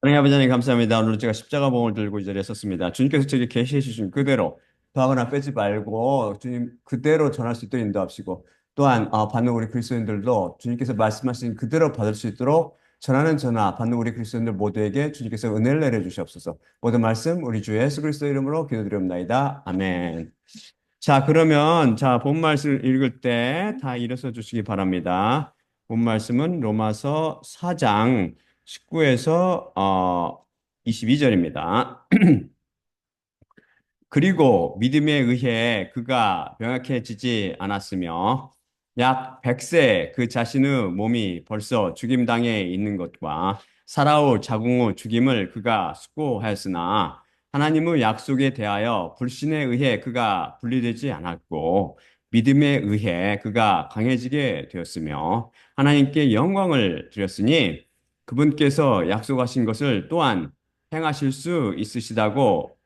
하나님 아버지 하나님 감사합니다. 오늘 제가 십자가 봉을 들고 이 자리에 섰습니다. 주님께서 제게 계시해 주신 그대로 더하거나 빼지 말고 주님 그대로 전할 수 있도록 인도하시고 또한 받는 우리 그리스도인들도 주님께서 말씀하신 그대로 받을 수 있도록 전하는 전하 받는 우리 그리스도인들 모두에게 주님께서 은혜를 내려 주시옵소서. 모든 말씀 우리 주 예수 그리스도 이름으로 기도드립니다. 아멘. 자, 그러면 본 말씀을 읽을 때 다 일어서 주시기 바랍니다. 본 말씀은 로마서 4장 19에서 22절입니다. 그리고 믿음에 의해 그가 병약해지지 않았으며 약 100세 그 자신의 몸이 벌써 죽임당해 있는 것과 살아올 자궁의 죽임을 그가 숙고하였으나 하나님의 약속에 대하여 불신에 의해 그가 분리되지 않았고 믿음에 의해 그가 강해지게 되었으며 하나님께 영광을 드렸으니 그분께서 약속하신 것을 또한 행하실 수 있으시다고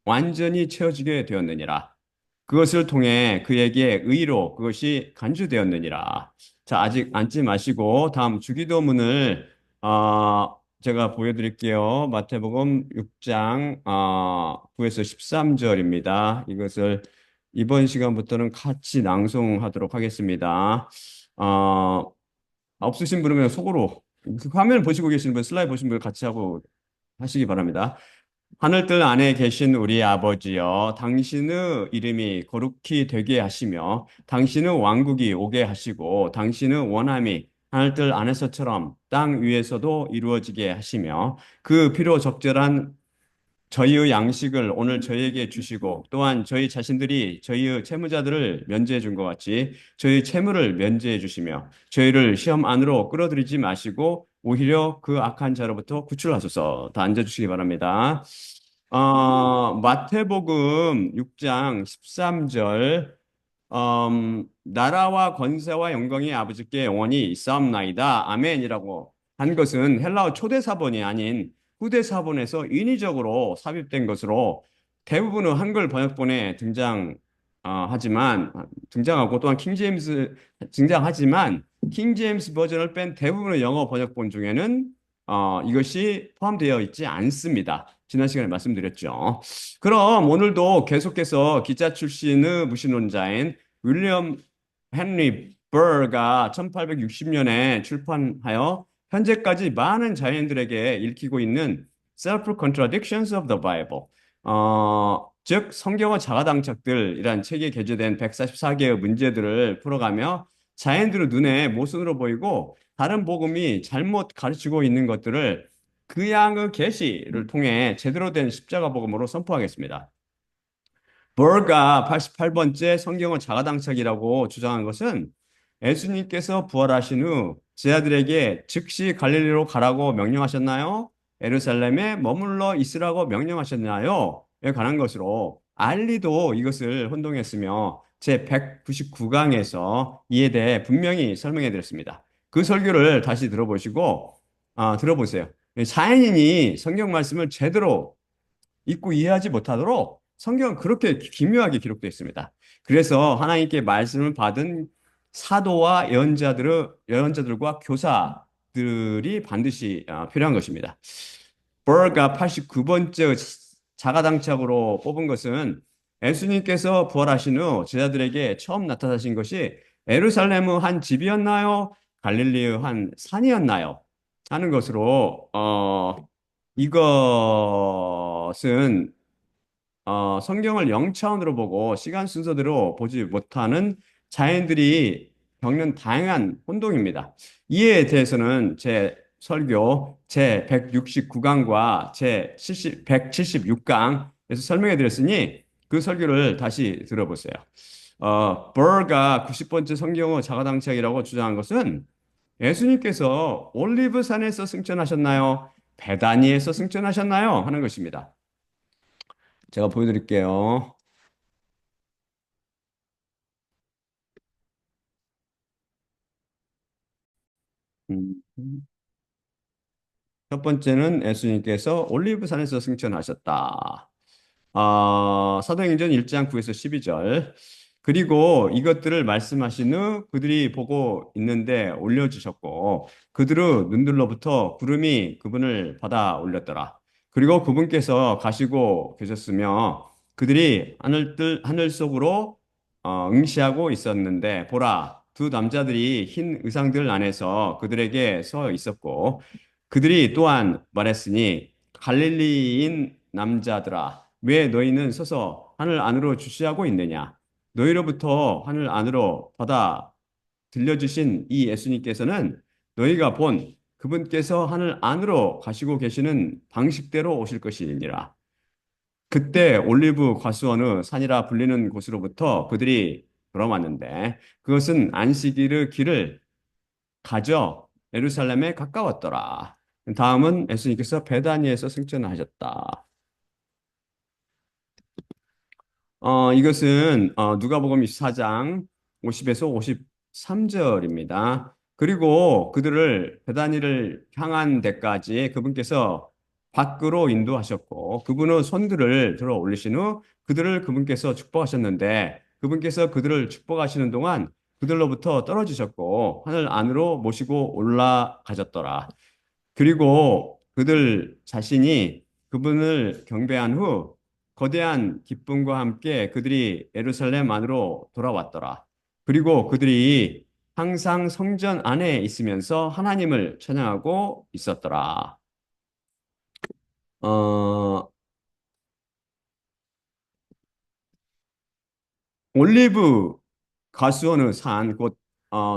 완전히 채워지게 되었느니라. 그것을 통해 그에게 의로 그것이 간주되었느니라. 자, 아직 앉지 마시고 다음 주기도문을 제가 보여드릴게요. 마태복음 6장 9에서 13절입니다. 이것을 이번 시간부터는 같이 낭송하도록 하겠습니다. 어, 없으신 분은 그냥 속으로 그 화면 보시고 계시는 분, 슬라이드 보시는 분 같이 하고 하시기 바랍니다. 하늘들 안에 계신 우리 아버지여, 당신의 이름이 거룩히 되게 하시며, 당신의 왕국이 오게 하시고, 당신의 원함이 하늘들 안에서처럼 땅 위에서도 이루어지게 하시며, 그 피로 적절한 저희의 양식을 오늘 저희에게 주시고, 또한 저희 자신들이 저희의 채무자들을 면제해 준 것 같이 저희 채무를 면제해 주시며, 저희를 시험 안으로 끌어들이지 마시고, 오히려 그 악한 자로부터 구출하소서. 다 앉아주시기 바랍니다. 마태복음 6장 13절, 나라와 권세와 영광이 아버지께 영원히 있사옵나이다. 아멘이라고 한 것은 헬라어 초대 사본이 아닌 후대 사본에서 인위적으로 삽입된 것으로 대부분의 한글 번역본에 등장하고 또한 킹 제임스 등장하지만 킹 제임스 버전을 뺀 대부분의 영어 번역본 중에는 이것이 포함되어 있지 않습니다. 지난 시간에 말씀드렸죠. 그럼 오늘도 계속해서 기자 출신의 무신론자인 윌리엄 헨리 버가 1860년에 출판하여 현재까지 많은 자연인들에게 읽히고 있는 Self-Contradictions of the Bible, 즉 성경의 자가당착들이란 책에 게재된 144개의 문제들을 풀어가며 자연인들의 눈에 모순으로 보이고 다른 복음이 잘못 가르치고 있는 것들을 그 양의 계시를 통해 제대로 된 십자가 복음으로 선포하겠습니다. 버가 88번째 성경의 자가당착이라고 주장한 것은 예수님께서 부활하신 후 제자들에게 즉시 갈릴리로 가라고 명령하셨나요? 예루살렘에 머물러 있으라고 명령하셨나요? 에 관한 것으로 알리도 이것을 혼동했으며 제 199강에서 이에 대해 분명히 설명해 드렸습니다. 그 설교를 다시 들어보세요. 자연인이 성경 말씀을 제대로 읽고 이해하지 못하도록 성경은 그렇게 기묘하게 기록되어 있습니다. 그래서 하나님께 말씀을 받은 사도와 예언자들과 교사들이 반드시 필요한 것입니다. 버가 89번째 자가당착으로 뽑은 것은 예수님께서 부활하신 후 제자들에게 처음 나타나신 것이 예루살렘의 한 집이었나요? 갈릴리의 한 산이었나요? 하는 것으로 이것은 성경을 영차원으로 보고 시간 순서대로 보지 못하는 자연들이 겪는 다양한 혼동입니다. 이에 대해서는 제 설교 제 169강과 제 176강에서 설명해 드렸으니 그 설교를 다시 들어보세요. 버가 90번째 성경의 자가당착이라고 주장한 것은 예수님께서 올리브산에서 승천하셨나요? 베다니에서 승천하셨나요? 하는 것입니다. 제가 보여드릴게요. 음. 첫 번째는 예수님께서 올리브산에서 승천하셨다. 사도행전 1장 9에서 12절. 그리고 이것들을 말씀하신 후 그들이 보고 있는데 올려주셨고 그들의 눈들로부터 구름이 그분을 받아 올렸더라. 그리고 그분께서 가시고 계셨으며 그들이 하늘 속으로 응시하고 있었는데 보라 두 남자들이 흰 의상들 안에서 그들에게 서 있었고 그들이 또한 말했으니 갈릴리인 남자들아 왜 너희는 서서 하늘 안으로 주시하고 있느냐 너희로부터 하늘 안으로 받아 들려주신 이 예수님께서는 너희가 본 그분께서 하늘 안으로 가시고 계시는 방식대로 오실 것이니라. 그때 올리브 과수원의 산이라 불리는 곳으로부터 그들이 돌아왔는데 그것은 안식일의 길을 가져 예루살렘에 가까웠더라. 다음은 예수님께서 베다니에서 승천하셨다. 이것은 누가복음 24장 50에서 53절입니다. 그리고 그들을 베다니를 향한 데까지 그분께서 밖으로 인도하셨고 그분의 손들을 들어 올리신 후 그들을 그분께서 축복하셨는데 그분께서 그들을 축복하시는 동안 그들로부터 떨어지셨고 하늘 안으로 모시고 올라가셨더라. 그리고 그들 자신이 그분을 경배한 후 거대한 기쁨과 함께 그들이 예루살렘 안으로 돌아왔더라. 그리고 그들이 항상 성전 안에 있으면서 하나님을 찬양하고 있었더라. 어, 올리브 가수원의 산, 곧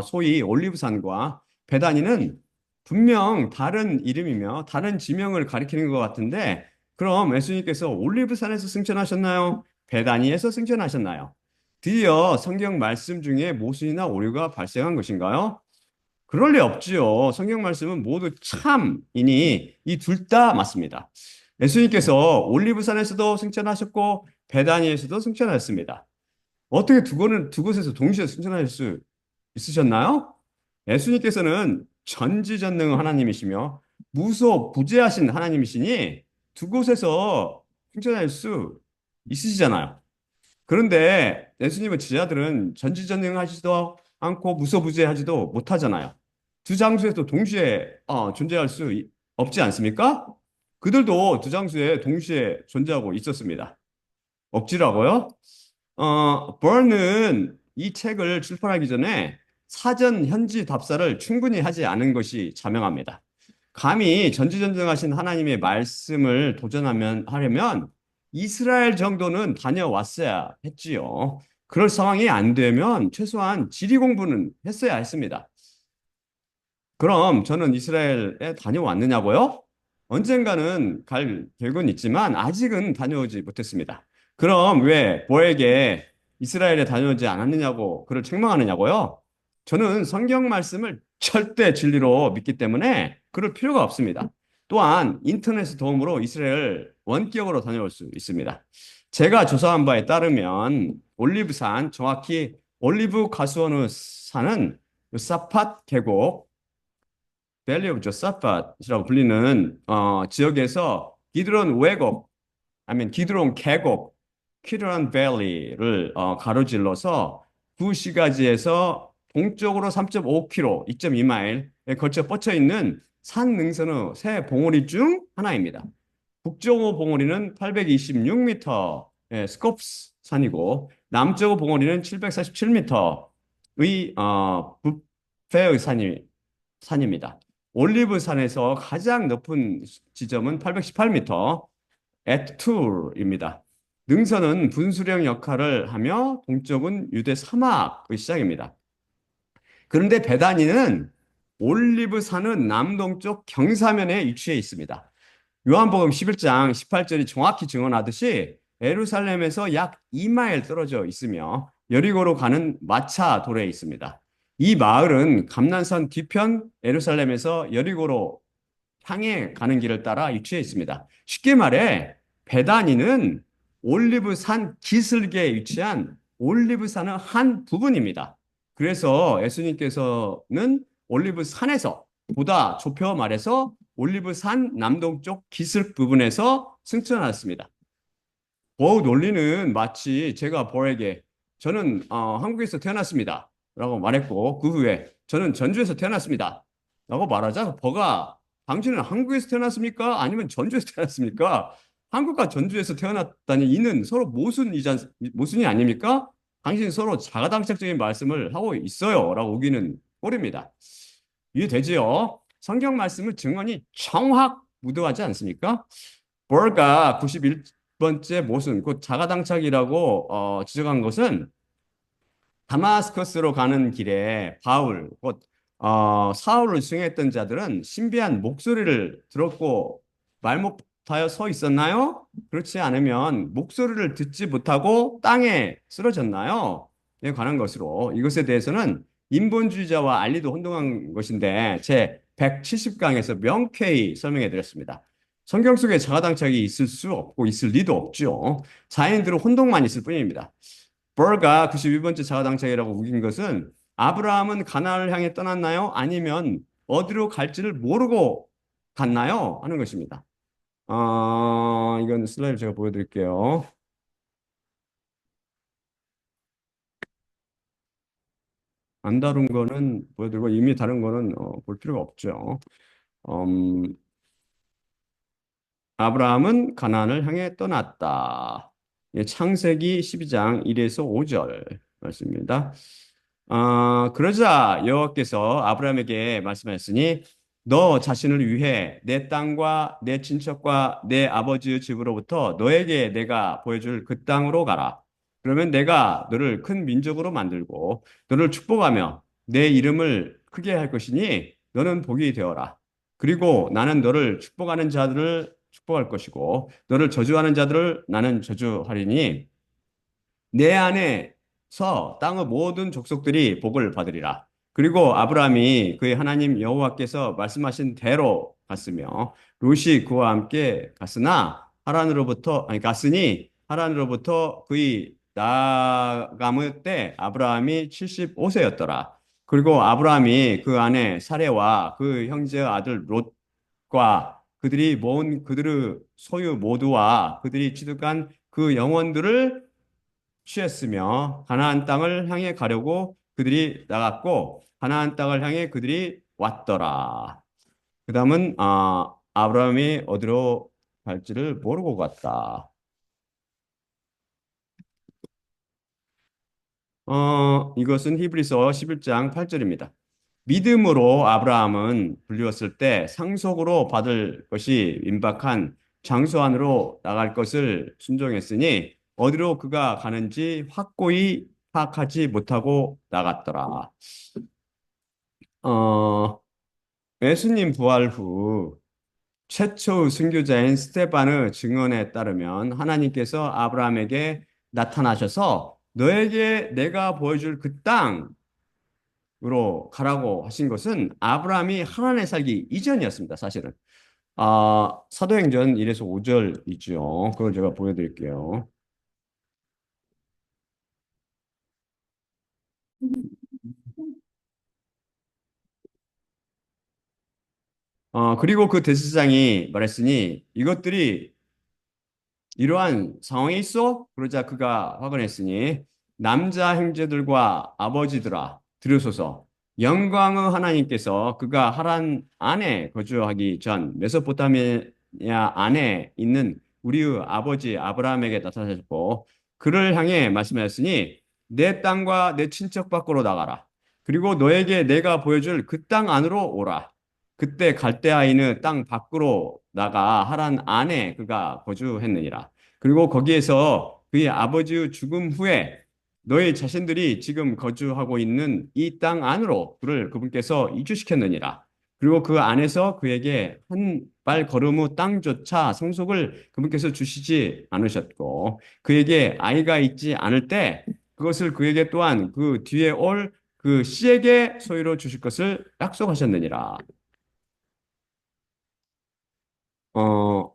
소위 올리브산과 베다니는 분명 다른 이름이며 다른 지명을 가리키는 것 같은데 그럼 예수님께서 올리브산에서 승천하셨나요? 베다니에서 승천하셨나요? 드디어 성경 말씀 중에 모순이나 오류가 발생한 것인가요? 그럴 리 없지요. 성경 말씀은 모두 참이니 이 둘 다 맞습니다. 예수님께서 올리브산에서도 승천하셨고 베다니에서도 승천하셨습니다. 어떻게 두 곳에서 동시에 승천하실 수 있으셨나요? 예수님께서는 전지전능 하나님이시며 무소부재하신 하나님이시니 두 곳에서 승천할 수 있으시잖아요. 그런데 예수님의 제자들은 전지전능하지도 않고 무소부재하지도 못하잖아요. 두 장소에서 동시에 존재할 수 없지 않습니까? 그들도 두 장소에 동시에 존재하고 있었습니다. 억지라고요? 버는 이 책을 출판하기 전에 사전 현지 답사를 충분히 하지 않은 것이 자명합니다. 감히 전지전능하신 하나님의 말씀을 하려면 이스라엘 정도는 다녀왔어야 했지요. 그럴 상황이 안 되면 최소한 지리 공부는 했어야 했습니다. 그럼 저는 이스라엘에 다녀왔느냐고요? 언젠가는 갈 계획은 있지만 아직은 다녀오지 못했습니다. 그럼 왜 보에게 이스라엘에 다녀오지 않았느냐고 그를 책망하느냐고요? 저는 성경 말씀을 절대 진리로 믿기 때문에 그럴 필요가 없습니다. 또한 인터넷 도움으로 이스라엘 원격으로 다녀올 수 있습니다. 제가 조사한 바에 따르면 올리브산, 정확히 올리브 가수원의 산은 사팟 계곡, 밸리 오브 조사팟이라고 불리는 지역에서 기드론 왜곡, 아니면 기드론 계곡, 키드론 밸리를 가로질러서 구시가지에서 동쪽으로 3.5km, 2.2마일에 걸쳐 뻗쳐 있는 산 능선의 세 봉우리 중 하나입니다. 북쪽의 봉우리는 826m의 스콥스 산이고 남쪽의 봉우리는 747m의 부페의 산입니다. 올리브 산에서 가장 높은 지점은 818m, 에투르입니다. 능선은 분수령 역할을 하며 동쪽은 유대 사막의 시작입니다. 그런데 베다니는 올리브 산의 남동쪽 경사면에 위치해 있습니다. 요한복음 11장 18절이 정확히 증언하듯이 예루살렘에서 약 2마일 떨어져 있으며 여리고로 가는 마차 도로에 있습니다. 이 마을은 감난산 뒤편 예루살렘에서 여리고로 향해 가는 길을 따라 위치해 있습니다. 쉽게 말해 베다니는 올리브산 기슭에 위치한 올리브산의 한 부분입니다. 그래서 예수님께서는 올리브산에서 보다 좁혀 말해서 올리브산 남동쪽 기슭 부분에서 승천하였습니다. 논리는 마치 제가 벌에게 저는 한국에서 태어났습니다. 라고 말했고 그 후에 저는 전주에서 태어났습니다. 라고 말하자 버가 당신은 한국에서 태어났습니까? 아니면 전주에서 태어났습니까? 한국과 전주에서 태어났다니 이는 서로 모순이 아닙니까? 당신이 서로 자가당착적인 말씀을 하고 있어요. 라고 우기는 꼴입니다. 이해되지요? 성경 말씀을 증언이 정확 무도하지 않습니까? 벌가 91번째 모순, 곧 자가당착이라고 지적한 것은 다마스커스로 가는 길에 바울, 곧 사울을 수행했던 자들은 신비한 목소리를 들었고 말 못하여 서 있었나요? 그렇지 않으면 목소리를 듣지 못하고 땅에 쓰러졌나요? 에 관한 것으로 이것에 대해서는 인본주의자와 알리도 혼동한 것인데 제 170강에서 명쾌히 설명해 드렸습니다. 성경 속에 자가당착이 있을 수 없고 있을 리도 없죠. 자연인들은 혼동만 있을 뿐입니다. 버가 92번째 자가당착이라고 우긴 것은 아브라함은 가나안을 향해 떠났나요? 아니면 어디로 갈지를 모르고 갔나요? 하는 것입니다. 이건 슬라이드 제가 보여드릴게요. 안 다룬 거는 보여드리고 이미 다른 거는 볼 필요가 없죠. 음, 아브라함은 가나안을 향해 떠났다. 예, 창세기 12장 1에서 5절 말씀입니다. 그러자 여호와께서 아브라함에게 말씀하셨으니 너 자신을 위해 내 땅과 내 친척과 내 아버지의 집으로부터 너에게 내가 보여줄 그 땅으로 가라. 그러면 내가 너를 큰 민족으로 만들고 너를 축복하며 내 이름을 크게 할 것이니 너는 복이 되어라. 그리고 나는 너를 축복하는 자들을 축복할 것이고 너를 저주하는 자들을 나는 저주하리니 내 안에서 땅의 모든 족속들이 복을 받으리라. 그리고 아브라함이 그의 하나님 여호와께서 말씀하신 대로 갔으며 롯이 그와 함께 갔으나 하란으로부터 아니 갔으니 하란으로부터 그의 나아감의 때 아브라함이 75세였더라. 그리고 아브라함이 그 아내 사레와 그 형제의 아들 롯과 그들이 모은 그들의 소유 모두와 그들이 취득한 그 영혼들을 취했으며 가나안 땅을 향해 가려고 그들이 나갔고 가나안 땅을 향해 그들이 왔더라. 그다음은 아브라함이 어디로 갈지를 모르고 갔다. 이것은 히브리서 11장 8절입니다. 믿음으로 아브라함은 불리웠을 때 상속으로 받을 것이 임박한 장소 안으로 나갈 것을 순종했으니 어디로 그가 가는지 확고히 파악하지 못하고 나갔더라. 어, 예수님 부활 후 최초 순교자인 스테반의 증언에 따르면 하나님께서 아브라함에게 나타나셔서 너에게 내가 보여줄 그 땅으로 가라고 하신 것은 아브라함이 하란에 살기 이전이었습니다, 사실은. 사도행전 1에서 5절이죠. 그걸 제가 보여드릴게요. 그리고 그 대제사장이 말했으니 이것들이 이러한 상황이 있어? 그러자 그가 확언했으니 남자 형제들과 아버지들아 들으소서 영광의 하나님께서 그가 하란 안에 거주하기 전 메소포타미아 안에 있는 우리의 아버지 아브라함에게 나타나셨고 그를 향해 말씀하셨으니 내 땅과 내 친척 밖으로 나가라. 그리고 너에게 내가 보여줄 그 땅 안으로 오라. 그때 갈대아인의 땅 밖으로 나가 하란 안에 그가 거주했느니라. 그리고 거기에서 그의 아버지의 죽음 후에 너희 자신들이 지금 거주하고 있는 이 땅 안으로 그를 그분께서 이주시켰느니라. 그리고 그 안에서 그에게 한 발 걸음의 땅조차 상속을 그분께서 주시지 않으셨고 그에게 아이가 있지 않을 때 그것을 그에게 또한 그 뒤에 올 그 씨에게 소유로 주실 것을 약속하셨느니라. 어,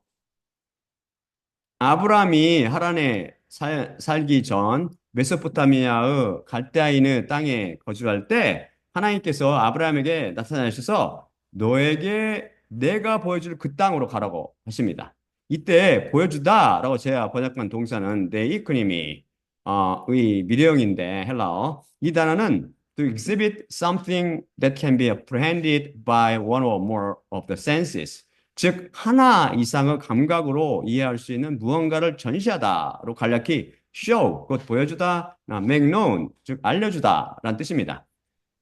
아브라함이 하란에 살기 전 메소포타미아의 갈대아인의 땅에 거주할 때 하나님께서 아브라함에게 나타나셔서 너에게 내가 보여줄 그 땅으로 가라고 하십니다. 이때 보여주다라고 제가 번역한 동사는 네이크님이 의 미래형인데 헬라어. 이 단어는 to exhibit something that can be apprehended by one or more of the senses. 즉 하나 이상의 감각으로 이해할 수 있는 무언가를 전시하다로 간략히 show, 곧 보여주다, make known, 즉 알려주다라는 뜻입니다.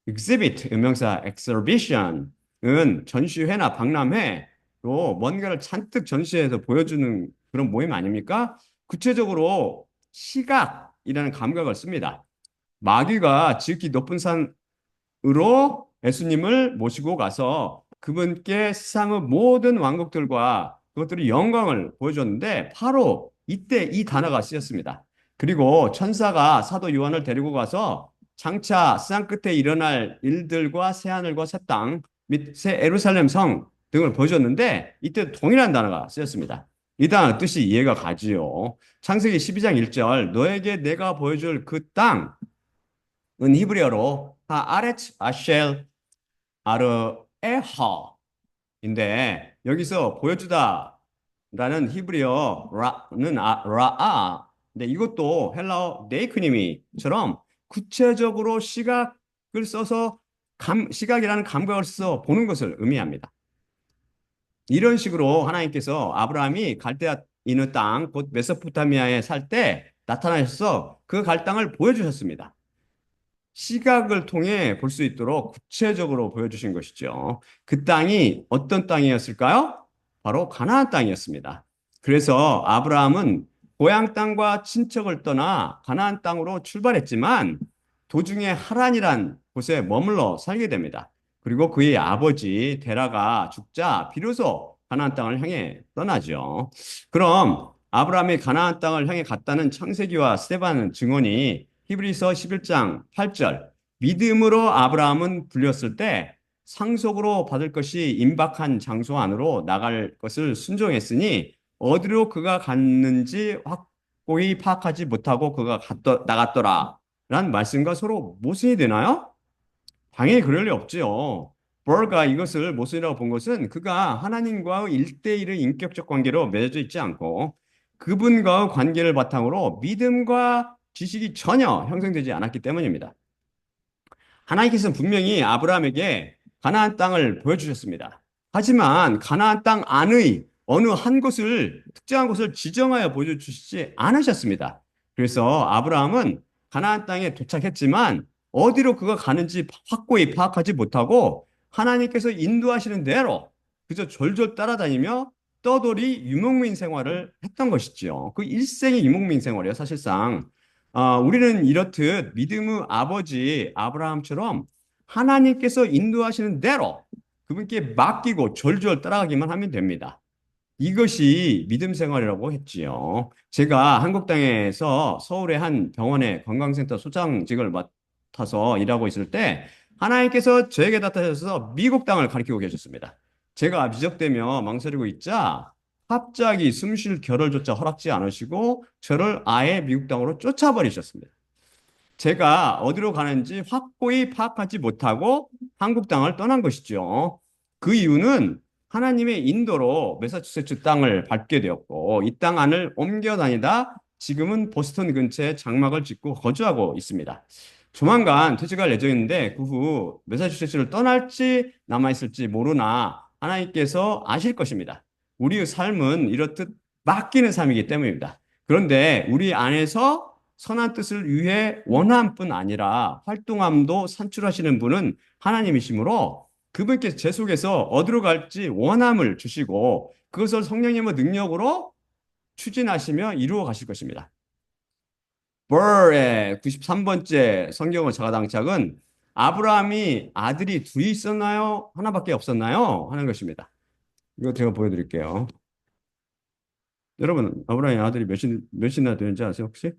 exhibit, 명사 exhibition은 전시회나 박람회로 뭔가를 잔뜩 전시해서 보여주는 그런 모임 아닙니까? 구체적으로 시각이라는 감각을 씁니다. 마귀가 지극히 높은 산으로 예수님을 모시고 가서 그분께 세상의 모든 왕국들과 그것들의 영광을 보여줬는데 바로 이때 이 단어가 쓰였습니다. 그리고 천사가 사도 요한을 데리고 가서 장차 세상 끝에 일어날 일들과 새하늘과 새 땅 및 새 예루살렘 성 등을 보여줬는데 이때 동일한 단어가 쓰였습니다. 이 단어 뜻이 이해가 가지요. 창세기 12장 1절 너에게 내가 보여줄 그 땅은 히브리어로 하아레츠 아쉘 아르에하인데 여기서 보여주다라는 히브리어는 라아. 근데 이것도 헬라어 네이크니미처럼 구체적으로 시각을 써서 시각이라는 감각을 써서 보는 것을 의미합니다. 이런 식으로 하나님께서 아브라함이 갈대아 있는 땅, 곧 메소포타미아에 살 때 나타나셔서 그 갈 땅을 보여주셨습니다. 시각을 통해 볼 수 있도록 구체적으로 보여주신 것이죠. 그 땅이 어떤 땅이었을까요? 바로 가나안 땅이었습니다. 그래서 아브라함은 고향 땅과 친척을 떠나 가나안 땅으로 출발했지만 도중에 하란이란 곳에 머물러 살게 됩니다. 그리고 그의 아버지 데라가 죽자 비로소 가나안 땅을 향해 떠나죠. 그럼 아브라함이 가나안 땅을 향해 갔다는 창세기와 스데반 증언이 히브리서 11장 8절 믿음으로 아브라함은 불렸을 때 상속으로 받을 것이 임박한 장소 안으로 나갈 것을 순종했으니 어디로 그가 갔는지 확고히 파악하지 못하고 그가 나갔더라 라는 말씀과 서로 모순이 되나요? 당연히 그럴 리 없지요. 벌가 이것을 모순이라고 본 것은 그가 하나님과의 일대일의 인격적 관계로 맺어져 있지 않고 그분과의 관계를 바탕으로 믿음과 지식이 전혀 형성되지 않았기 때문입니다. 하나님께서는 분명히 아브라함에게 가나안 땅을 보여주셨습니다. 하지만 가나안 땅 안의 어느 한 곳을 특정한 곳을 지정하여 보여주시지 않으셨습니다. 그래서 아브라함은 가나안 땅에 도착했지만 어디로 그가 가는지 확고히 파악하지 못하고 하나님께서 인도하시는 대로 그저 졸졸 따라다니며 떠돌이 유목민 생활을 했던 것이지요. 그 일생의 유목민 생활이에요, 사실상. 우리는 이렇듯 믿음의 아버지 아브라함처럼 하나님께서 인도하시는 대로 그분께 맡기고 졸졸 따라가기만 하면 됩니다. 이것이 믿음 생활이라고 했지요. 제가 한국 땅에서 서울의 한 병원의 건강센터 소장직을 맡아서 일하고 있을 때 하나님께서 저에게 나타나셔서 미국 땅을 가리키고 계셨습니다. 제가 미적대며 망설이고 있자 갑자기 숨쉴 겨를조차 허락지 않으시고 저를 아예 미국 땅으로 쫓아버리셨습니다. 제가 어디로 가는지 확고히 파악하지 못하고 한국 땅을 떠난 것이죠. 그 이유는 하나님의 인도로 매사추세츠 땅을 밟게 되었고 이 땅 안을 옮겨 다니다 지금은 보스턴 근처에 장막을 짓고 거주하고 있습니다. 조만간 퇴직할 예정인데 그 후 매사추세츠를 떠날지 남아있을지 모르나 하나님께서 아실 것입니다. 우리의 삶은 이렇듯 맡기는 삶이기 때문입니다. 그런데 우리 안에서 선한 뜻을 위해 원함뿐 아니라 활동함도 산출하시는 분은 하나님이시므로 그분께 제 속에서 어디로 갈지 원함을 주시고 그것을 성령님의 능력으로 추진하시며 이루어 가실 것입니다. 벌의 93번째 성경의 자가당착은 아브라함이 아들이 둘이 있었나요? 하나밖에 없었나요? 하는 것입니다. 이거 제가 보여드릴게요. 여러분, 아브라함의 아들이 몇이나 되는지 아세요, 혹시?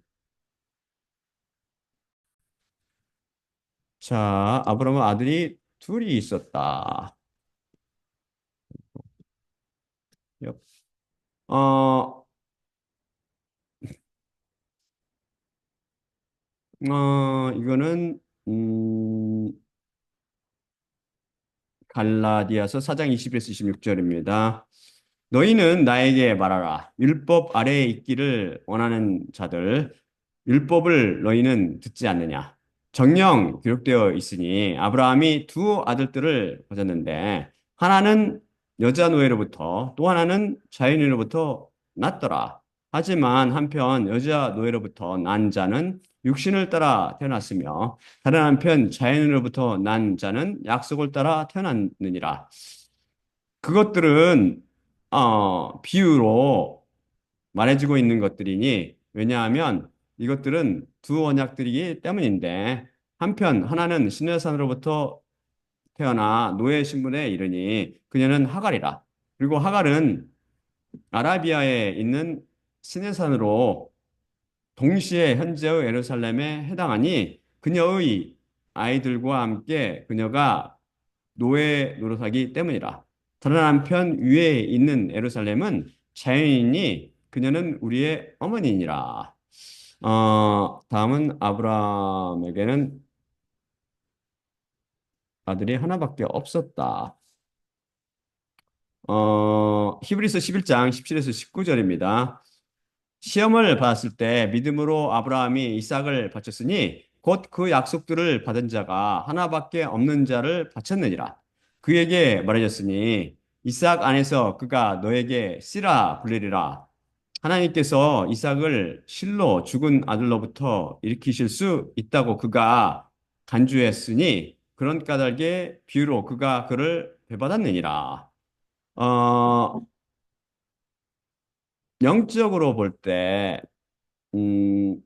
자, 아브라함은 아들이 둘이 있었다. 여- 어, 이거는, 갈라디아서 4장 20에서 26절입니다. 너희는 나에게 말하라. 율법 아래에 있기를 원하는 자들, 율법을 너희는 듣지 않느냐. 정녕 기록되어 있으니 아브라함이 두 아들들을 가졌는데 하나는 여자 노예로부터 또 하나는 자연인으로부터 났더라. 하지만 한편 여자 노예로부터 난 자는 육신을 따라 태어났으며 다른 한편 자연인으로부터 난 자는 약속을 따라 태어났느니라. 그것들은 비유로 말해주고 있는 것들이니 왜냐하면 이것들은 두 언약들이기 때문인데 한편 하나는 시내산으로부터 태어나 노예 신분에 이르니 그녀는 하갈이라. 그리고 하갈은 아라비아에 있는 시내산으로 동시에 현재의 예루살렘에 해당하니 그녀의 아이들과 함께 그녀가 노예 노릇하기 때문이라. 다른 한편 위에 있는 예루살렘은 자연이니 그녀는 우리의 어머니니라. 다음은 아브라함에게는 아들이 하나밖에 없었다. 히브리서 11장 17에서 19절입니다. 시험을 받았을 때 믿음으로 아브라함이 이삭을 바쳤으니 곧 그 약속들을 받은 자가 하나밖에 없는 자를 바쳤느니라. 그에게 말해졌으니 이삭 안에서 그가 너에게 씨라 불리리라. 하나님께서 이삭을 실로 죽은 아들로부터 일으키실 수 있다고 그가 간주했으니 그런 까닭에 비유로 그가 그를 배받았느니라. 어, 영적으로 볼 때, 음,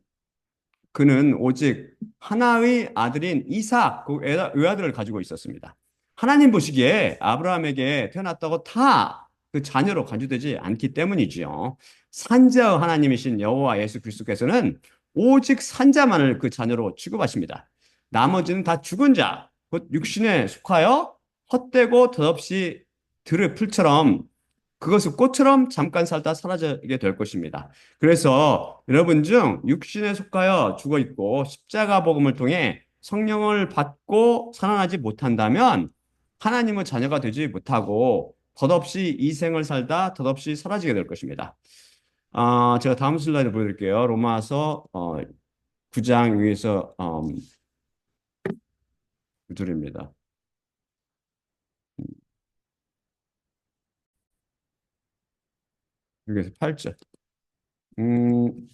그는 오직 하나의 아들인 이삭, 그 외아들을 가지고 있었습니다. 하나님 보시기에 아브라함에게 태어났다고 다 그 자녀로 간주되지 않기 때문이지요. 산자의 하나님이신 여호와 예수 그리스도께서는 오직 산자만을 그 자녀로 취급하십니다. 나머지는 다 죽은 자, 곧 육신에 속하여 헛되고 덧없이 들의 풀처럼 그것을 꽃처럼 잠깐 살다 사라지게 될 것입니다. 그래서 여러분 중 육신에 속하여 죽어 있고 십자가 복음을 통해 성령을 받고 살아나지 못한다면 하나님의 자녀가 되지 못하고 덧없이 이 생을 살다 덧없이 사라지게 될 것입니다. 제가 다음 슬라이드 보여드릴게요. 로마서 9장 위에서 줄입니다. 여기서 8절. 음,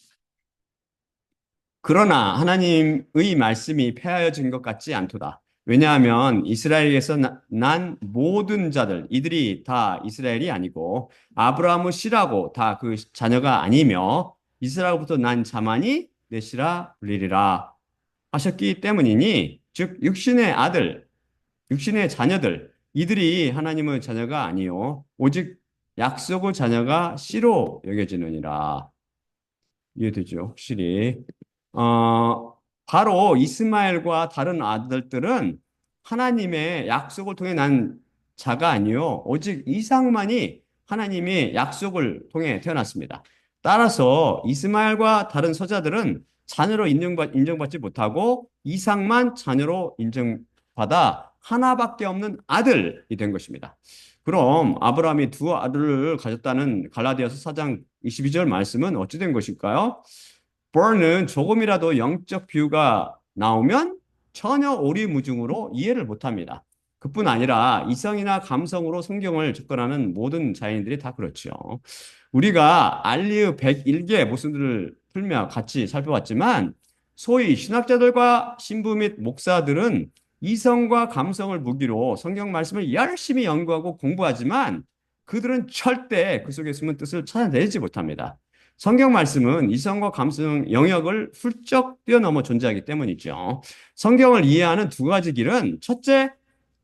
그러나 하나님의 말씀이 폐하여진 것 같지 않도다. 왜냐하면 이스라엘에서 난 모든 자들, 이들이 다 이스라엘이 아니고 아브라함의 씨라고 다 그 자녀가 아니며 이스라엘부터 난 자만이 내 씨라 불리리라 하셨기 때문이니 즉 육신의 아들, 육신의 자녀들, 이들이 하나님의 자녀가 아니요 오직 약속의 자녀가 씨로 여겨지느니라. 이해되죠? 확실히. 바로 이스마엘과 다른 아들들은 하나님의 약속을 통해 난 자가 아니요. 오직 이삭만이 하나님의 약속을 통해 태어났습니다. 따라서 이스마엘과 다른 서자들은 자녀로 인정받지 못하고 이삭만 자녀로 인정받아 하나밖에 없는 아들이 된 것입니다. 그럼 아브라함이 두 아들을 가졌다는 갈라디아서 4장 22절 말씀은 어찌 된 것일까요? 버는 조금이라도 영적 비유가 나오면 전혀 오리무중으로 이해를 못합니다. 그뿐 아니라 이성이나 감성으로 성경을 접근하는 모든 자연인들이 다 그렇죠. 우리가 알리의 101개의 모습들을 풀며 같이 살펴봤지만 소위 신학자들과 신부 및 목사들은 이성과 감성을 무기로 성경 말씀을 열심히 연구하고 공부하지만 그들은 절대 그 속에 숨은 뜻을 찾아내지 못합니다. 성경 말씀은 이성과 감성 영역을 훌쩍 뛰어넘어 존재하기 때문이죠. 성경을 이해하는 두 가지 길은 첫째,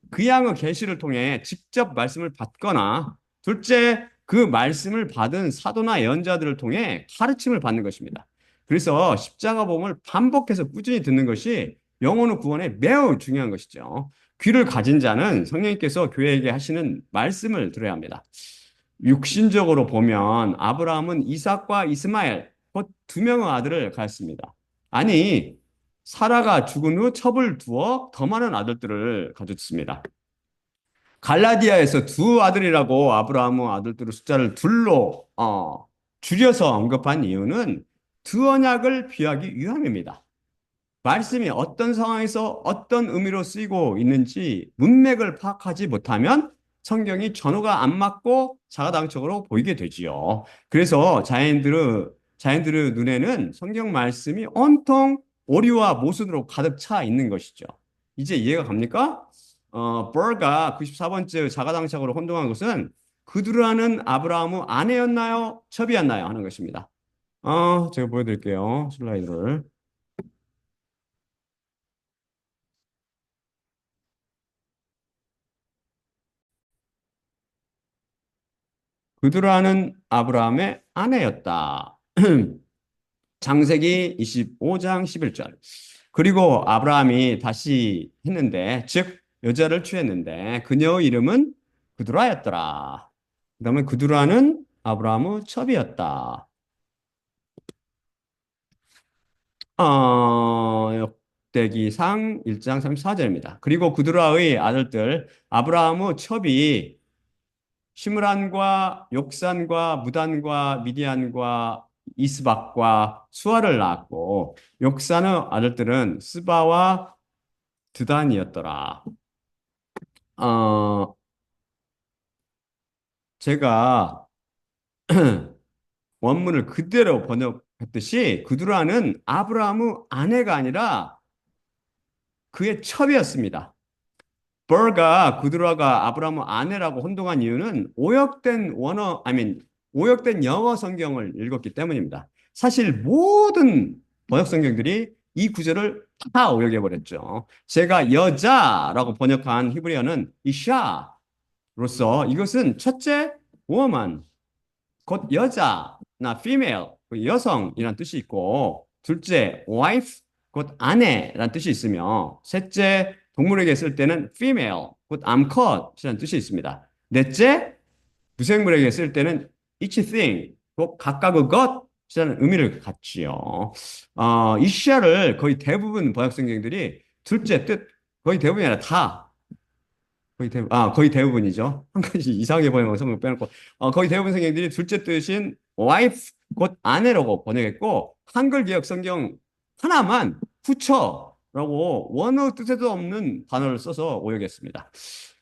그 양의 계시를 통해 직접 말씀을 받거나 둘째, 그 말씀을 받은 사도나 예언자들을 통해 가르침을 받는 것입니다. 그래서 십자가 복음을 반복해서 꾸준히 듣는 것이 영혼의 구원에 매우 중요한 것이죠. 귀를 가진 자는 성령님께서 교회에게 하시는 말씀을 들어야 합니다. 육신적으로 보면 아브라함은 이삭과 이스마엘 곧 두 명의 아들을 가졌습니다. 아니, 사라가 죽은 후 첩을 두어 더 많은 아들들을 가졌습니다. 갈라디아에서 두 아들이라고 아브라함의 아들들의 숫자를 둘로 줄여서 언급한 이유는 두 언약을 비유하기 위함입니다. 말씀이 어떤 상황에서 어떤 의미로 쓰이고 있는지 문맥을 파악하지 못하면 성경이 전후가 안 맞고 자가당착으로 보이게 되지요. 그래서 자연들의 눈에는 성경 말씀이 온통 오류와 모순으로 가득 차 있는 것이죠. 이제 이해가 갑니까? 버가 94번째 자가당착으로 혼동한 것은 그두라는 아브라함의 아내였나요? 첩이었나요? 하는 것입니다. 제가 보여드릴게요. 슬라이드를. 그두라는 아브라함의 아내였다. 창세기 25장 11절. 그리고 아브라함이 다시 했는데, 즉, 여자를 취했는데, 그녀의 이름은 그두라였더라. 그다음에 그두라는 아브라함의 첩이었다. 역대기상 1장 34절입니다. 그리고 그두라의 아들들, 아브라함의 첩이 시므란과 욕산과 무단과 미디안과 이스박과 수아를 낳았고 욕산의 아들들은 스바와 드단이었더라. 어, 제가 원문을 그대로 번역했듯이 그두라는 아브라함의 아내가 아니라 그의 첩이었습니다. 버가 구드라가 아브라함의 아내라고 혼동한 이유는 오역된 영어 성경을 읽었기 때문입니다. 사실 모든 번역 성경들이 이 구절을 다 오역해 버렸죠. 제가 여자라고 번역한 히브리어는 이샤로서 이것은 첫째 woman 곧 여자나 female 그 여성이란 뜻이 있고 둘째 wife 곧 아내란 뜻이 있으며 셋째 동물에게 쓸 때는 female 곧 암컷이라는 뜻이 있습니다. 넷째 무생물에게 쓸 때는 each thing 곧 각각의 것이라는 의미를 갖지요. 이 시야를 거의 대부분 번역 성경들이 둘째 뜻 거의 대부분이 아니라 다 거의 대부분이죠. 한 가지 이상하게 번역한 성경 빼놓고, 거의 대부분 성경들이 둘째 뜻인 wife, 곧 아내라고 번역했고, 한글 기억 성경 하나만 후처라고 원어 뜻에도 없는 단어를 써서 오역했습니다.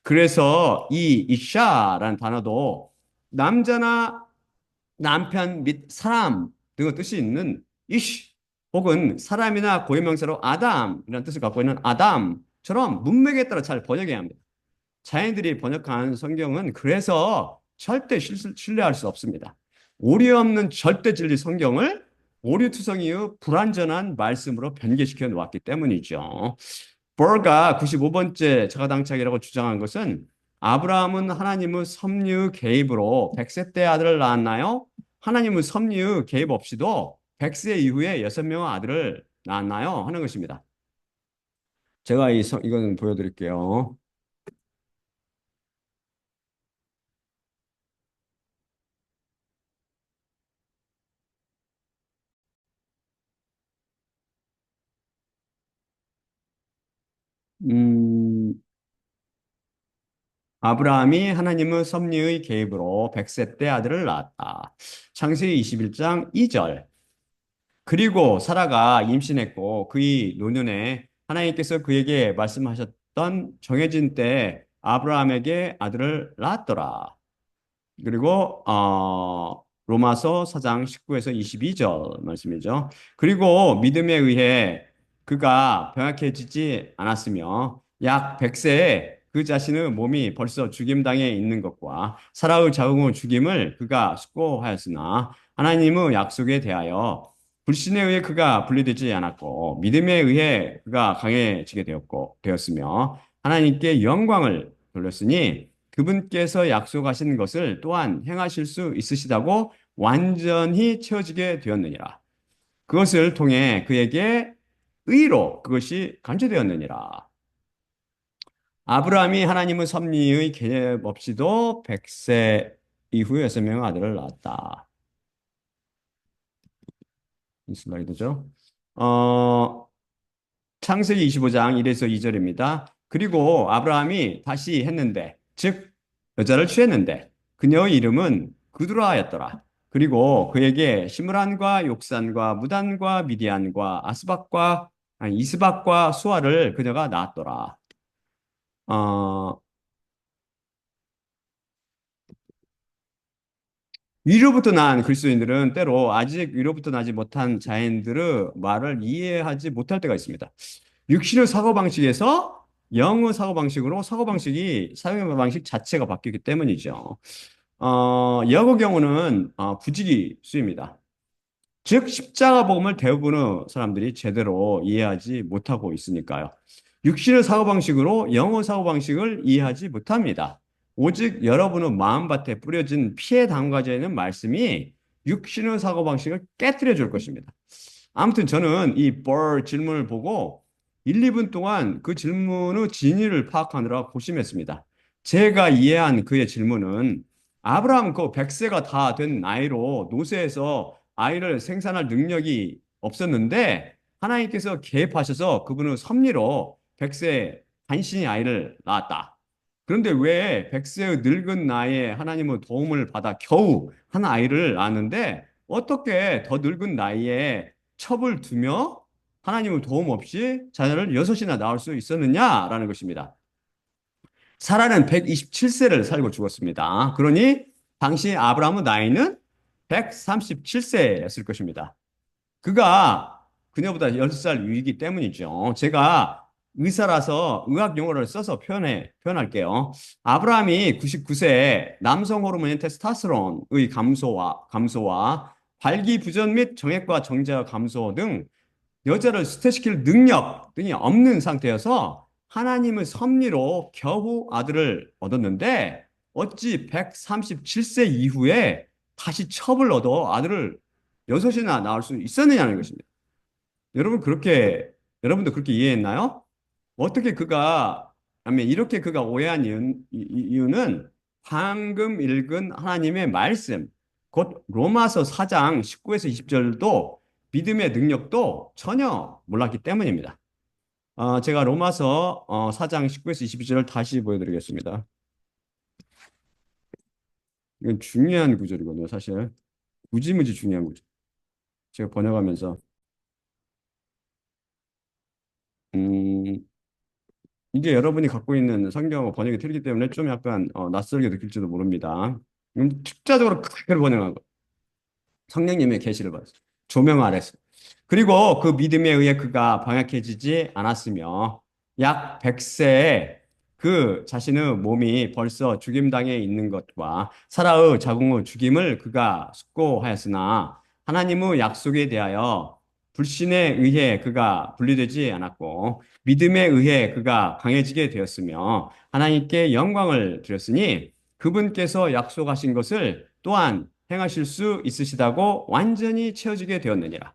그래서 이 이샤라는 단어도 남자나 남편 및 사람 등의 뜻이 있는 이시 혹은 사람이나 고유명사로 아담이라는 뜻을 갖고 있는 아담처럼 문맥에 따라 잘 번역해야 합니다. 자연들이 번역한 성경은 그래서 절대 신뢰할 수 없습니다. 오류 없는 절대 진리 성경을 오류투성이의 불완전한 말씀으로 변개시켜 놓았기 때문이죠. 버가 95번째 자가당착이라고 주장한 것은 아브라함은 하나님의 섭리의 개입으로 100세 때 아들을 낳았나요? 하나님의 섭리의 개입 없이도 100세 이후에 6명의 아들을 낳았나요? 하는 것입니다. 제가 이거는 보여드릴게요. 음, 아브라함이 하나님의 섭리의 개입으로 100세 때 아들을 낳았다. 창세기 21장 2절. 그리고 사라가 임신했고 그의 노년에 하나님께서 그에게 말씀하셨던 정해진 때 아브라함에게 아들을 낳았더라. 그리고 로마서 4장 19에서 22절 말씀이죠. 그리고 믿음에 의해 그가 병약해지지 않았으며 약 100세에 그 자신의 몸이 벌써 죽임당해 있는 것과 사라의 자궁의 죽임을 그가 숙고하였으나 하나님의 약속에 대하여 불신에 의해 그가 분리되지 않았고 믿음에 의해 그가 강해지게 되었으며 하나님께 영광을 돌렸으니 그분께서 약속하신 것을 또한 행하실 수 있으시다고 완전히 채워지게 되었느니라. 그것을 통해 그에게 의로 그것이 간주되었느니라. 아브라함이 하나님의 섭리의 계획 없이도 100세 이후에 6명의 아들을 낳았다. 이 슬라이드죠. 창세기 25장 1에서 2절입니다. 그리고 아브라함이 다시 했는데, 즉 여자를 취했는데 그녀의 이름은 그두라였더라. 그리고 그에게 시므란과 욕산과 무단과 미디안과 이스박과 수아를 그녀가 낳았더라. 어, 위로부터 난 그리스도인들은 때로 아직 위로부터 나지 못한 자인들의 말을 이해하지 못할 때가 있습니다. 육신의 사고방식에서 영의 사고방식으로 사고방식이 사고방식 자체가 바뀌기 때문이죠. 여의 경우는 부지기 수입니다. 즉 십자가 복음을 대부분의 사람들이 제대로 이해하지 못하고 있으니까요. 육신의 사고방식으로 영의 사고방식을 이해하지 못합니다. 오직 여러분의 마음밭에 뿌려진 피에 담가져 있는 말씀이 육신의 사고방식을 깨뜨려 줄 것입니다. 아무튼 저는 이 질문을 보고 1, 2분 동안 그 질문의 진위를 파악하느라 고심했습니다. 제가 이해한 그의 질문은 아브라함 그 100세가 다 된 나이로 노쇠해서 아이를 생산할 능력이 없었는데 하나님께서 개입하셔서 그분의 섭리로 100세 간신히 아이를 낳았다. 그런데 왜 100세의 늙은 나이에 하나님의 도움을 받아 겨우 한 아이를 낳았는데 어떻게 더 늙은 나이에 첩을 두며 하나님의 도움 없이 자녀를 여섯이나 낳을 수 있었느냐라는 것입니다. 사라는 127세를 살고 죽었습니다. 그러니 당시 아브라함의 나이는 137세였을 것입니다. 그가 그녀보다 10살 위이기 때문이죠. 제가 의사라서 의학 용어를 써서 표현할게요. 아브라함이 99세에 남성 호르몬인 테스토스테론의 감소와 발기부전 및 정액과 정제 감소 등 여자를 수태시킬 능력 등이 없는 상태여서 하나님의 섭리로 겨우 아들을 얻었는데 어찌 137세 이후에 다시 첩을 얻어 아들을 여섯이나 낳을 수 있었느냐는 것입니다. 여러분 여러분도 그렇게 이해했나요? 어떻게 아니 이렇게 그가 오해한 이유는 방금 읽은 하나님의 말씀, 곧 로마서 4장 19에서 20절도 믿음의 능력도 전혀 몰랐기 때문입니다. 제가 로마서 4장 19에서 22절을 다시 보여드리겠습니다. 이건 중요한 구절이거든요, 사실. 무지무지 중요한 구절. 제가 번역하면서 음, 이게 여러분이 갖고 있는 성경 번역이 틀리기 때문에 좀 약간 낯설게 느낄지도 모릅니다. 축자적으로 그대로 번역한 거. 성령님의 계시를 받았어요. 조명 아래서. 그리고 그 믿음에 의해 그가 방학해지지 않았으며 약 100세에 그 자신의 몸이 벌써 죽임당해 있는 것과 사라의 자궁의 죽임을 그가 숙고하였으나 하나님의 약속에 대하여 불신에 의해 그가 분리되지 않았고 믿음에 의해 그가 강해지게 되었으며 하나님께 영광을 드렸으니 그분께서 약속하신 것을 또한 행하실 수 있으시다고 완전히 채워지게 되었느니라.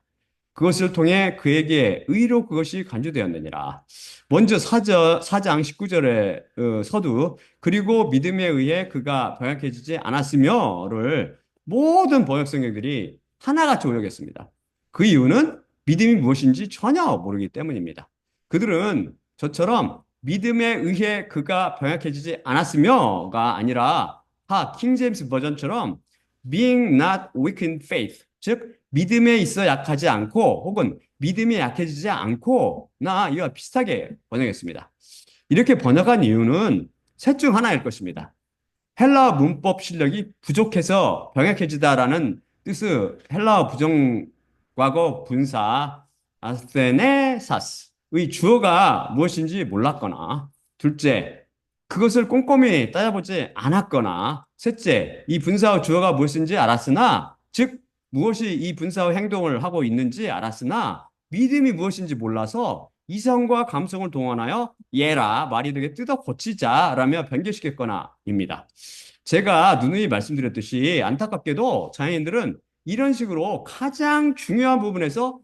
그것을 통해 그에게 의로 그것이 간주되었느니라. 먼저 사장 19절의 서두 그리고 믿음에 의해 그가 병약해지지 않았으며를 모든 번역 성경들이 하나같이 오역했습니다. 그 이유는 믿음이 무엇인지 전혀 모르기 때문입니다. 그들은 저처럼 믿음에 의해 그가 병약해지지 않았으며가 아니라 킹제임스 버전처럼 being not weak in faith, 즉 믿음에 있어 약하지 않고 혹은 믿음이 약해지지 않고 나 이와 비슷하게 번역했습니다. 이렇게 번역한 이유는 셋 중 하나일 것입니다. 헬라어 문법 실력이 부족해서 병약해지다라는 뜻의 헬라어 부정과거 분사 아스테네사스의 주어가 무엇인지 몰랐거나 둘째, 그것을 꼼꼼히 따져보지 않았거나 셋째, 이 분사의 주어가 무엇인지 알았으나 즉 무엇이 이 분사의 행동을 하고 있는지 알았으나 믿음이 무엇인지 몰라서 이성과 감성을 동원하여 얘라 말이 되게 뜯어 고치자라며 변개시켰거나입니다. 제가 누누이 말씀드렸듯이 안타깝게도 자연인들은 이런 식으로 가장 중요한 부분에서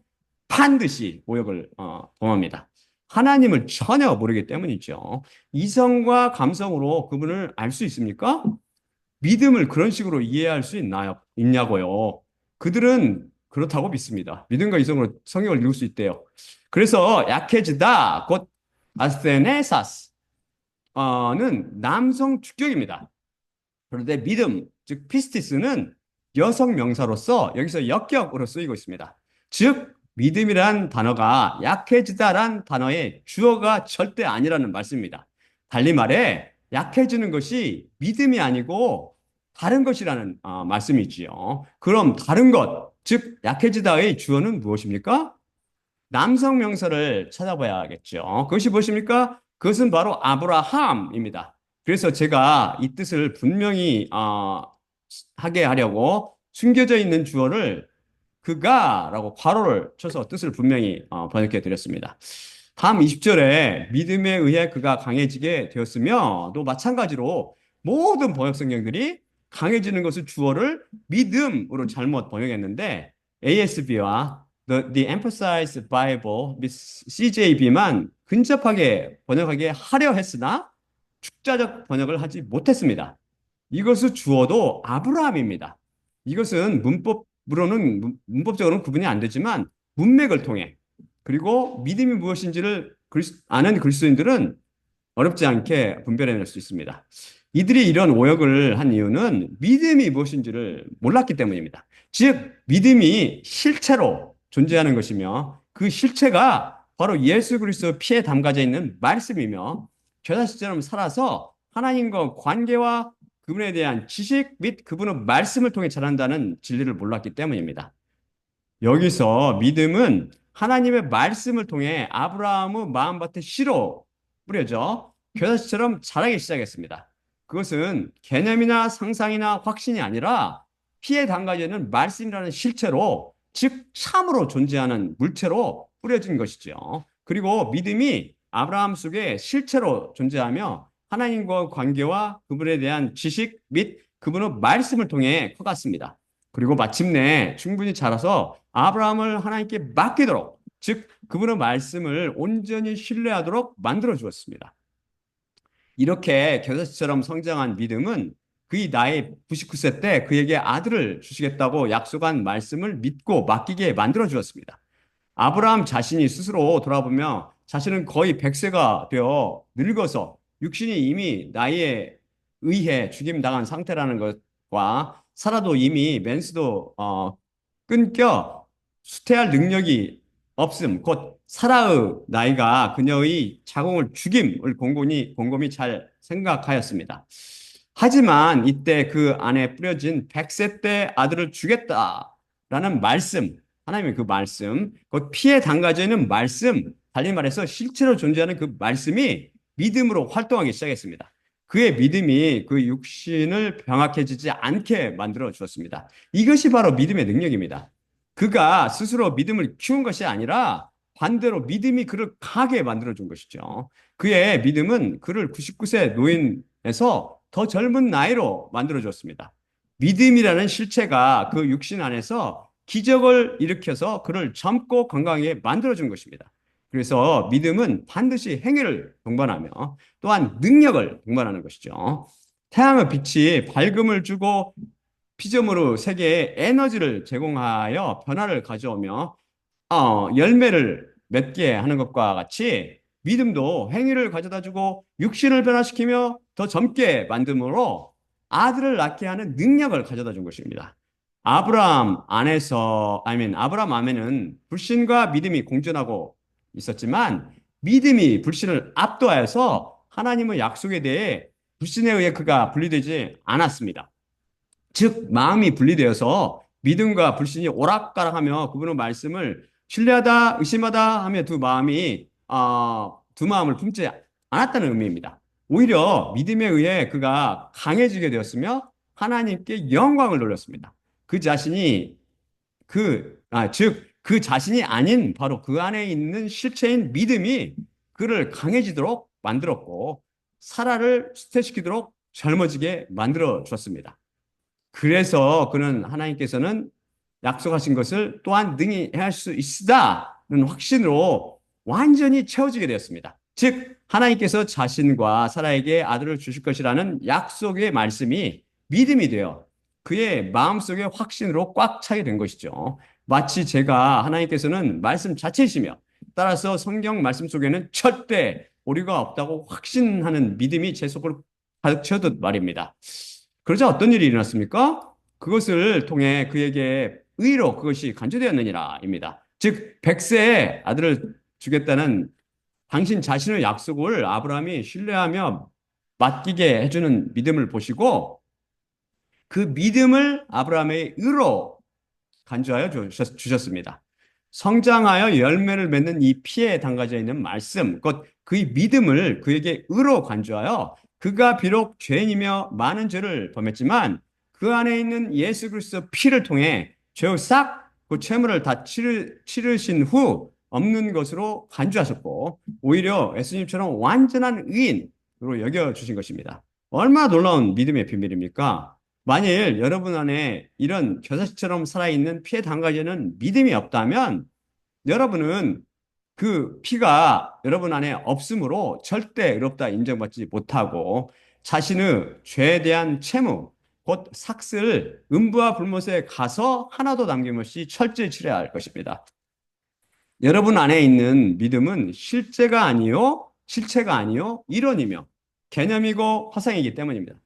반드시 오역을 범합니다. 하나님을 전혀 모르기 때문이죠. 이성과 감성으로 그분을 알 수 있습니까? 믿음을 그런 식으로 이해할 수 있냐고요. 그들은 그렇다고 믿습니다. 믿음과 이성으로 성경을 읽을 수 있대요. 그래서 약해지다, 곧 아스테네사스는 남성 주격입니다. 그런데 믿음, 즉 피스티스는 여성 명사로서 여기서 역격으로 쓰이고 있습니다. 즉, 믿음이란 단어가 약해지다란 단어의 주어가 절대 아니라는 말씀입니다. 달리 말해, 약해지는 것이 믿음이 아니고 다른 것이라는 말씀이지요. 그럼 다른 것, 즉 약해지다의 주어는 무엇입니까? 남성 명사를 찾아봐야겠죠. 그것이 무엇입니까? 그것은 바로 아브라함입니다. 그래서 제가 이 뜻을 분명히 하게 하려고 숨겨져 있는 주어를 그가라고 괄호를 쳐서 뜻을 분명히 번역해 드렸습니다. 다음 20절에 믿음에 의해 그가 강해지게 되었으며 또 마찬가지로 모든 번역 성경들이 강해지는 것을 주어를 믿음으로 잘못 번역했는데 ASB와 The Emphasized Bible, CJB만 근접하게 번역하게 하려 했으나 축자적 번역을 하지 못했습니다. 이것을 주어도 아브라함입니다. 이것은 문법적으로는 구분이 안 되지만 문맥을 통해 그리고 믿음이 무엇인지를 아는 그리스도인들은 어렵지 않게 분별해낼 수 있습니다. 이들이 이런 오역을 한 이유는 믿음이 무엇인지를 몰랐기 때문입니다. 즉, 믿음이 실체로 존재하는 것이며 그 실체가 바로 예수 그리스도 피에 담가져 있는 말씀이며 죄사시처럼 살아서 하나님과 관계와 그분에 대한 지식 및 그분의 말씀을 통해 자란다는 진리를 몰랐기 때문입니다. 여기서 믿음은 하나님의 말씀을 통해 아브라함의 마음밭에 씨로 뿌려져 겨자씨처럼 자라기 시작했습니다. 그것은 개념이나 상상이나 확신이 아니라 피에 담가져 있는 말씀이라는 실체로, 즉 참으로 존재하는 물체로 뿌려진 것이죠. 그리고 믿음이 아브라함 속에 실체로 존재하며 하나님과 관계와 그분에 대한 지식 및 그분의 말씀을 통해 커갔습니다. 그리고 마침내 충분히 자라서 아브라함을 하나님께 맡기도록, 즉 그분의 말씀을 온전히 신뢰하도록 만들어 주었습니다. 이렇게 겨자씨처럼 성장한 믿음은 그의 나이 99세 때 그에게 아들을 주시겠다고 약속한 말씀을 믿고 맡기게 만들어 주었습니다. 아브라함 자신이 스스로 돌아보며 자신은 거의 100세가 되어 늙어서 육신이 이미 나이에 의해 죽임당한 상태라는 것과 살아도 이미 맨스도 끊겨 수태할 능력이 없음, 곧 사라의 나이가 그녀의 자궁을 죽임을 곰곰이 잘 생각하였습니다. 하지만 이때 그 안에 뿌려진 100세 때 아들을 주겠다라는 말씀, 하나님의 그 말씀, 그 피에 담가져 있는 말씀, 달리 말해서 실제로 존재하는 그 말씀이 믿음으로 활동하기 시작했습니다. 그의 믿음이 그 육신을 병약해지지 않게 만들어 주었습니다. 이것이 바로 믿음의 능력입니다. 그가 스스로 믿음을 키운 것이 아니라 반대로 믿음이 그를 강하게 만들어 준 것이죠. 그의 믿음은 그를 99세 노인에서 더 젊은 나이로 만들어 줬습니다. 믿음이라는 실체가 그 육신 안에서 기적을 일으켜서 그를 젊고 건강하게 만들어 준 것입니다. 그래서 믿음은 반드시 행위를 동반하며 또한 능력을 동반하는 것이죠. 태양의 빛이 밝음을 주고 피조물의 세계에 에너지를 제공하여 변화를 가져오며 열매를 맺게 하는 것과 같이 믿음도 행위를 가져다주고 육신을 변화시키며 더 젊게 만듦으로 아들을 낳게 하는 능력을 가져다 준 것입니다. 아브라함 안에는 불신과 믿음이 공존하고 있었지만 믿음이 불신을 압도하여서 하나님의 약속에 대해 불신에 의해 그가 분리되지 않았습니다. 즉 마음이 분리되어서 믿음과 불신이 오락가락하며 그분의 말씀을 신뢰하다 의심하다 하며 두 마음을 품지 않았다는 의미입니다. 오히려 믿음에 의해 그가 강해지게 되었으며 하나님께 영광을 돌렸습니다. 그 자신이 그 자신이 아닌 바로 그 안에 있는 실체인 믿음이 그를 강해지도록 만들었고 사라를 수태시키도록 젊어지게 만들어 줬습니다. 그래서 그는 하나님께서는 약속하신 것을 또한 능히 행할 수 있다는 확신으로 완전히 채워지게 되었습니다. 즉 하나님께서 자신과 사라에게 아들을 주실 것이라는 약속의 말씀이 믿음이 되어 그의 마음속의 확신으로 꽉 차게 된 것이죠. 마치 제가 하나님께서는 말씀 자체이시며 따라서 성경 말씀 속에는 절대 오류가 없다고 확신하는 믿음이 제 속으로 가득 채워듯 말입니다. 그러자 어떤 일이 일어났습니까? 그것을 통해 그에게 의로 그것이 간주되었느니라입니다. 즉 백세의 아들을 주겠다는 당신 자신의 약속을 아브라함이 신뢰하며 맡기게 해주는 믿음을 보시고 그 믿음을 아브라함의 의로 간주하여 주셨습니다. 성장하여 열매를 맺는 이 피에 담가져 있는 말씀, 곧 그의 믿음을 그에게 의로 간주하여 그가 비록 죄인이며 많은 죄를 범했지만 그 안에 있는 예수 그리스도 피를 통해 죄의 싹그 채무를 다 치르신 후 없는 것으로 간주하셨고 오히려 예수님처럼 완전한 의인으로 여겨주신 것입니다. 얼마나 놀라운 믿음의 비밀입니까? 만일 여러분 안에 이런 겨자씨처럼 살아있는 피에 담가지는 믿음이 없다면 여러분은 그 피가 여러분 안에 없으므로 절대 의롭다 인정받지 못하고 자신의 죄에 대한 채무, 곧 삭슬, 음부와 불못에 가서 하나도 남김없이 철저히 치러야 할 것입니다. 여러분 안에 있는 믿음은 실체가 아니요 이론이며 개념이고 화상이기 때문입니다.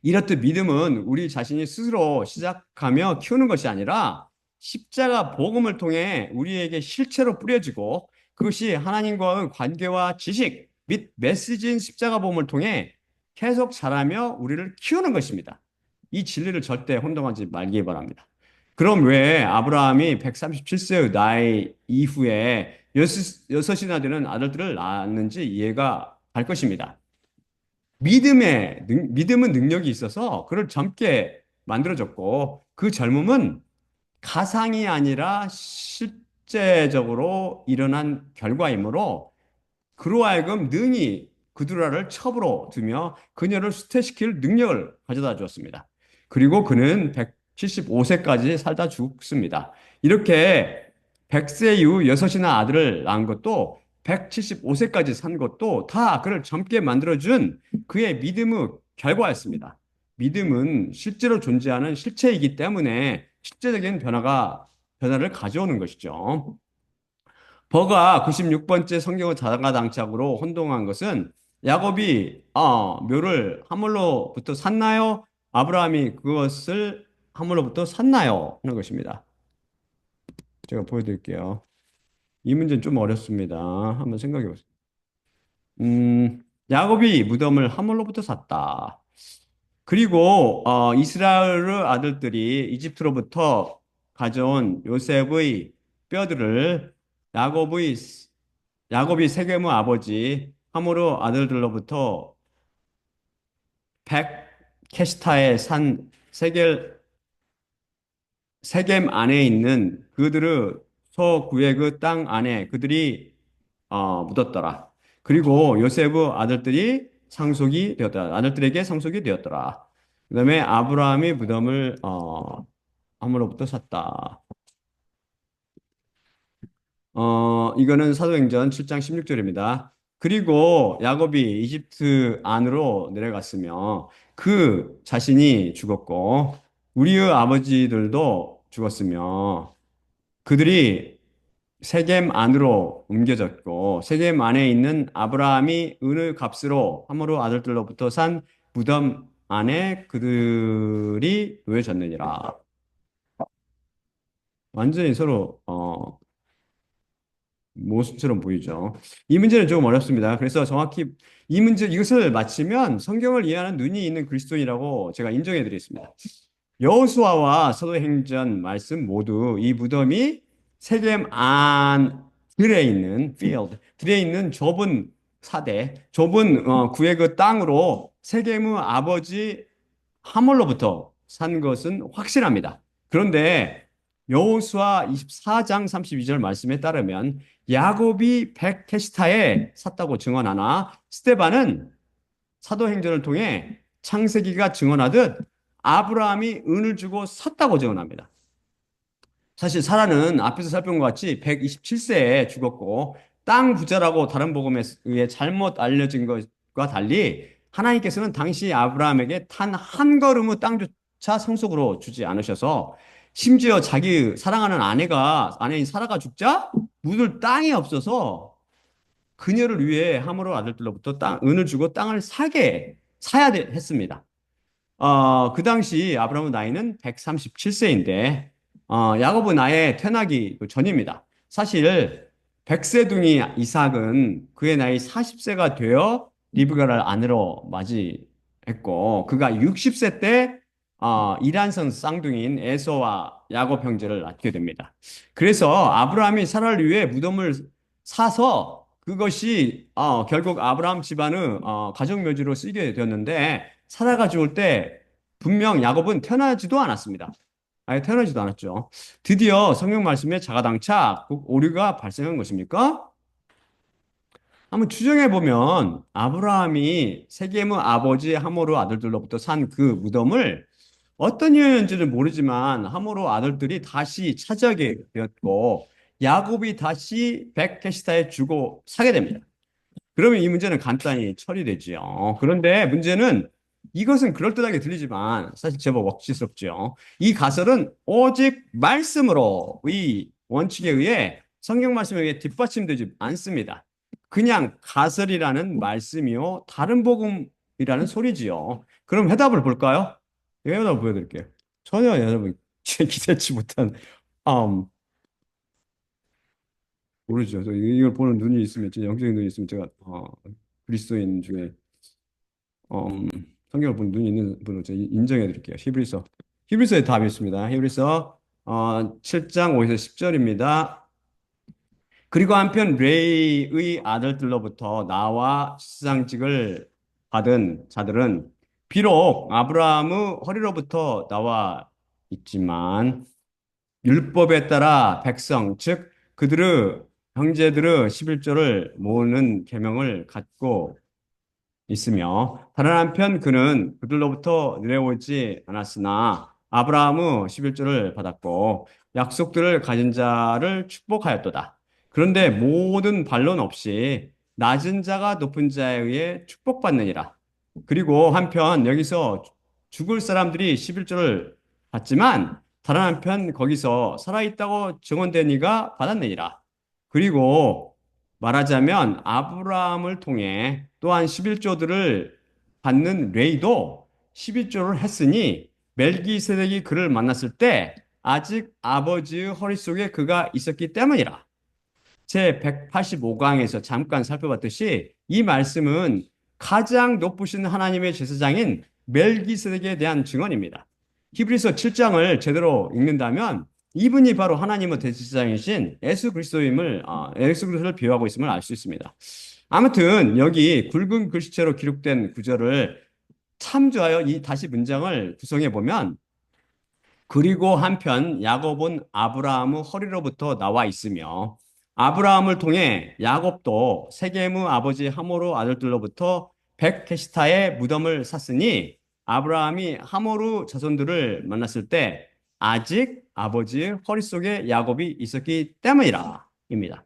이렇듯 믿음은 우리 자신이 스스로 시작하며 키우는 것이 아니라 십자가 복음을 통해 우리에게 실체로 뿌려지고 그것이 하나님과의 관계와 지식 및 메시지인 십자가 복음을 통해 계속 자라며 우리를 키우는 것입니다. 이 진리를 절대 혼동하지 말기 바랍니다. 그럼 왜 아브라함이 137세의 나이 이후에 여섯이나 되는 아들들을 낳았는지 이해가 갈 것입니다. 믿음은 능력이 있어서 그를 젊게 만들어졌고 그 젊음은 가상이 아니라 실제적으로 일어난 결과이므로 그로 하여금 능히 그두라를 첩으로 두며 그녀를 수태시킬 능력을 가져다 주었습니다. 그리고 그는 175세까지 살다 죽습니다. 이렇게 100세 이후 여섯이나 아들을 낳은 것도 175세까지 산 것도 다 그를 젊게 만들어준 그의 믿음의 결과였습니다. 믿음은 실제로 존재하는 실체이기 때문에 실제적인 변화를 가져오는 것이죠. 버가 96번째 성경의 자가당착으로 혼동한 것은 야곱이 묘를 하물로부터 샀나요? 아브라함이 그것을 하물로부터 샀나요? 하는 것입니다. 제가 보여드릴게요. 이 문제는 좀 어렵습니다. 한번 생각해 보세요. 야곱이 무덤을 하물로부터 샀다. 그리고 이스라엘의 아들들이 이집트로부터 가져온 요셉의 뼈들을 야곱의 야곱이 세겜의 아버지 하모르 아들들로부터 백 캐시타에 산 세겜 안에 있는 그들의 소구의 그 땅 안에 그들이 묻었더라. 그리고 요셉의 아들들이 상속이 되었더라. 아들들에게 상속이 되었더라. 그다음에 아브라함이 무덤을 함으로부터 샀다. 이거는 사도행전 7장 16절입니다. 그리고 야곱이 이집트 안으로 내려갔으며 그 자신이 죽었고 우리의 아버지들도 죽었으며 그들이 세겜 안으로 옮겨졌고 세겜 안에 있는 아브라함이 은의 값으로 하모르 아들들로부터 산 무덤 안에 그들이 놓여졌느니라. 완전히 서로 모순처럼 보이죠. 이 문제는 조금 어렵습니다. 그래서 정확히 이것을 마치면 성경을 이해하는 눈이 있는 그리스도인이라고 제가 인정해 드리겠습니다. 여호수아와 사도행전 말씀 모두 이 무덤이 세겜 안 들에 있는 들에 있는 좁은 사대, 좁은 구의 그 땅으로 세겜의 아버지 하몰로부터 산 것은 확실합니다. 그런데 여호수아 24장 32절 말씀에 따르면 야곱이 백헤시타에 샀다고 증언하나 스데반은 사도행전을 통해 창세기가 증언하듯 아브라함이 은을 주고 샀다고 증언합니다. 사실 사라는 앞에서 살펴본 것 같이 127세에 죽었고 땅 부자라고 다른 복음에 의해 잘못 알려진 것과 달리 하나님께서는 당시 아브라함에게 단 한 걸음의 땅조차 상속으로 주지 않으셔서 심지어 자기 사랑하는 아내인 사라가 죽자 묻을 땅이 없어서 그녀를 위해 하모르 아들들로부터 은을 주고 땅을 사야 했습니다. 그 당시 아브라함의 나이는 137세인데, 야곱은 아예 태어나기 전입니다. 사실, 백세둥이 이삭은 그의 나이 40세가 되어 리브가를 아내로 맞이했고, 그가 60세 때, 이란성 쌍둥이인 에서와 야곱 형제를 낳게 됩니다. 그래서 아브라함이 사라를 위해 무덤을 사서 그것이 결국 아브라함 집안의 가족 묘지로 쓰이게 되었는데 사라가 죽을 때 분명 야곱은 태어나지도 않았습니다. 아예 태어나지도 않았죠. 드디어 성경 말씀에 자가당착 오류가 발생한 것입니까? 한번 추정해 보면 아브라함이 세겜의 아버지 하모르 아들들로부터 산 그 무덤을 어떤 이유인지는 모르지만 하모르 아들들이 다시 차지하게 되었고 야곱이 다시 백헤시타에 주고 사게 됩니다. 그러면 이 문제는 간단히 처리되지요. 그런데 문제는 이것은 그럴듯하게 들리지만 사실 제법 억지스럽죠. 이 가설은 오직 말씀으로 의 원칙에 의해 성경 말씀에 의해 뒷받침되지 않습니다. 그냥 가설이라는 말씀이요. 다른 복음이라는 소리지요. 그럼 해답을 볼까요? 해답을 보여드릴게요. 전혀 여러분 기대치 못한 음, 모르죠. 이걸 보는 눈이 있으면, 영적인 눈이 있으면 제가 그리스도인 중에 음, 성경을 보는 눈이 있는 분을 제가 인정해 드릴게요. 히브리서에 답이 있습니다. 히브리서 7장 5에서 10절입니다. 그리고 한편 레이의 아들들로부터 나와 지상직을 받은 자들은 비록 아브라함의 허리로부터 나와 있지만 율법에 따라 백성, 즉 그들의 형제들의 11조를 모으는 계명을 갖고 있으며 다른 한편 그는 그들로부터 내려오지 않았으나 아브라함의 11조를 받았고 약속들을 가진 자를 축복하였도다. 그런데 모든 반론 없이 낮은 자가 높은 자에 의해 축복받느니라. 그리고 한편 여기서 죽을 사람들이 11조를 받지만 다른 한편 거기서 살아있다고 증언된 이가 받았느니라. 그리고 말하자면 아브라함을 통해 또한 11조들을 받는 레이도 11조를 했으니 멜기세덱이 그를 만났을 때 아직 아버지의 허리 속에 그가 있었기 때문이라. 제 185강에서 잠깐 살펴봤듯이 이 말씀은 가장 높으신 하나님의 제사장인 멜기세덱에 대한 증언입니다. 히브리서 7장을 제대로 읽는다면 이분이 바로 하나님의 대제사장이신 예수 그리스도를 비유하고 있음을 알 수 있습니다. 아무튼 여기 굵은 글씨체로 기록된 구절을 참조하여 이 다시 문장을 구성해 보면 그리고 한편 야곱은 아브라함의 허리로부터 나와 있으며 아브라함을 통해 야곱도 세겜의 아버지 하모르 아들들로부터 백헤시타의 무덤을 샀으니 아브라함이 하모르 자손들을 만났을 때 아직 아버지의 허리 속에 야곱이 있었기 때문이라 입니다.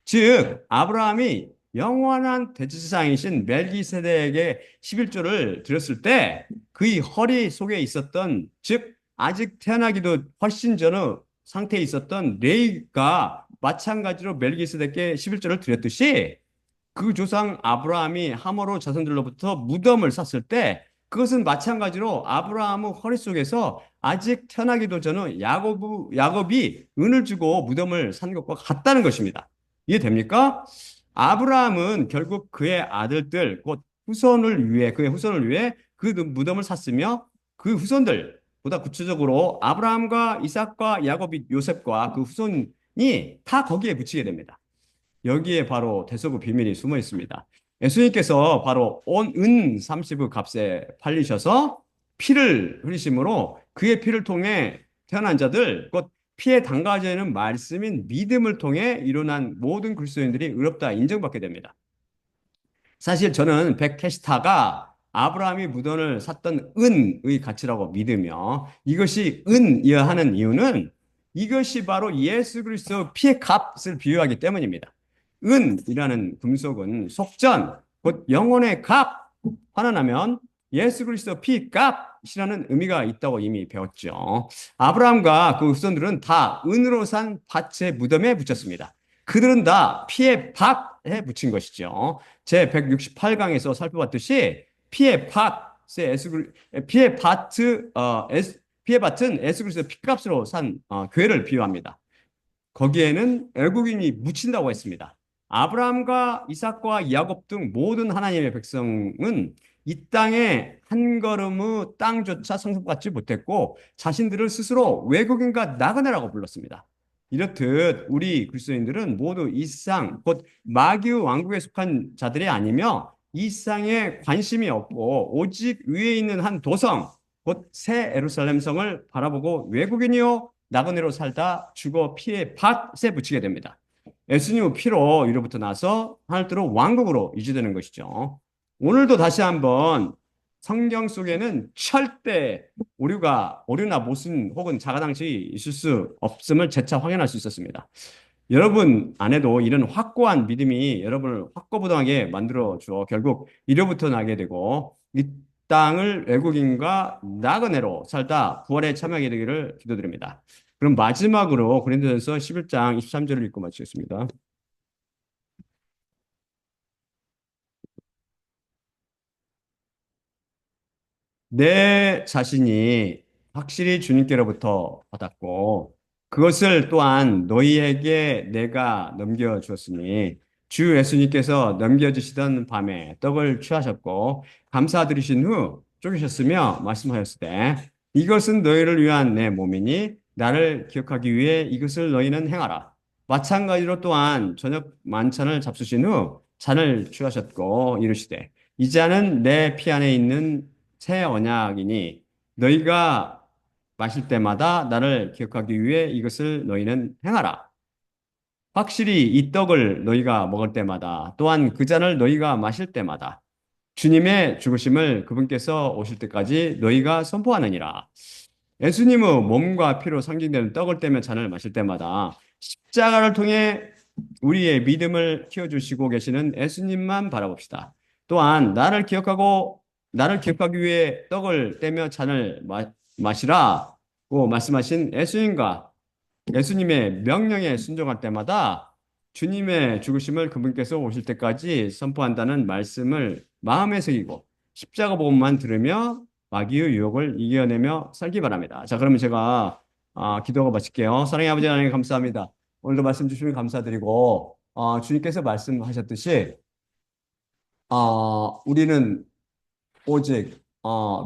즉 아브라함이 영원한 대제사장이신 멜기세덱에게 11조를 드렸을 때 그의 허리 속에 있었던 즉 아직 태어나기도 훨씬 전의 상태에 있었던 레이가 마찬가지로 멜기세덱에게 11조를 드렸듯이 그 조상 아브라함이 하모로 자손들로부터 무덤을 샀을 때 그것은 마찬가지로 아브라함의 허리 속에서 아직 태어나기도 전의 야곱이 은을 주고 무덤을 산 것과 같다는 것입니다. 이해됩니까? 아브라함은 결국 그의 아들들, 곧 그의 후손을 위해 그 무덤을 샀으며 그 후손들, 보다 구체적으로 아브라함과 이삭과 야곱이 요셉과 그 후손이 다 거기에 묻히게 됩니다. 여기에 바로 대속의 비밀이 숨어 있습니다. 예수님께서 바로 은 30의 값에 팔리셔서 피를 흘리심으로 그의 피를 통해 태어난 자들, 곧 피에 담가져 있는 말씀인 믿음을 통해 일어난 모든 그리스도인들이 의롭다 인정받게 됩니다. 사실 저는 백헤시타가 아브라함이 무덤을 샀던 은의 가치라고 믿으며 이것이 은이어야 하는 이유는 이것이 바로 예수 그리스도 피의 값을 비유하기 때문입니다. 은이라는 금속은 속전, 곧 영혼의 값, 환원하면 예수 그리스도 피 값이라는 의미가 있다고 이미 배웠죠. 아브라함과 그 후손들은 다 은으로 산 밭의 무덤에 붙였습니다. 그들은 다 피의 밭에 묻힌 것이죠. 제 168강에서 살펴봤듯이 피의 밭, 피의 밭, 피의 밭은 예수 그리스도의 피값으로 산 교회를 비유합니다. 거기에는 외국인이 묻힌다고 했습니다. 아브라함과 이삭과 야곱 등 모든 하나님의 백성은 이 땅에 한 걸음의 땅조차 상속받지 못했고 자신들을 스스로 외국인과 나그네라고 불렀습니다. 이렇듯 우리 그리스도인들은 모두 이 상, 곧 마귀의 왕국에 속한 자들이 아니며 이 상에 관심이 없고 오직 위에 있는 한 도성, 곧 새 예루살렘 성을 바라보고 외국인이요 나그네로 살다 죽어 피에 밭에 묻히게 됩니다. 예수님의 피로 이로부터 나서 하늘대로 왕국으로 이주되는 것이죠. 오늘도 다시 한번 성경 속에는 절대 오류나 모순 혹은 자가당식이 있을 수 없음을 재차 확인할 수 있었습니다. 여러분 안에도 이런 확고한 믿음이 여러분을 확고부동하게 만들어 주어 결국 이로부터 나게 되고 이 땅을 외국인과 나그네로 살다 부활에 참여하게 되기를 기도드립니다. 그럼 마지막으로 고린도전서 11장 23절을 읽고 마치겠습니다. 내 자신이 확실히 주님께로부터 받았고 그것을 또한 너희에게 내가 넘겨주었으니 주 예수님께서 넘겨주시던 밤에 떡을 취하셨고 감사드리신 후 쪼개셨으며 말씀하였으되 이것은 너희를 위한 내 몸이니 나를 기억하기 위해 이것을 너희는 행하라. 마찬가지로 또한 저녁 만찬을 잡수신 후 잔을 취하셨고 이르시되 이 잔은 내 피 안에 있는 새 언약이니 너희가 마실 때마다 나를 기억하기 위해 이것을 너희는 행하라. 확실히 이 떡을 너희가 먹을 때마다 또한 그 잔을 너희가 마실 때마다 주님의 죽으심을 그분께서 오실 때까지 너희가 선포하느니라. 예수님의 몸과 피로 상징되는 떡을 떼며 잔을 마실 때마다 십자가를 통해 우리의 믿음을 키워주시고 계시는 예수님만 바라봅시다. 또한 나를 기억하기 위해 떡을 떼며 잔을 마시라고 말씀하신 예수님의 명령에 순종할 때마다 주님의 죽으심을 그분께서 오실 때까지 선포한다는 말씀을 마음에 새기고 십자가 복음만 들으며 마귀의 유혹을 이겨내며 살기 바랍니다. 자, 그러면 제가 기도하고 마칠게요. 사랑의 아버지 하나님 감사합니다. 오늘도 말씀 주시면 감사드리고 주님께서 말씀하셨듯이 우리는 오직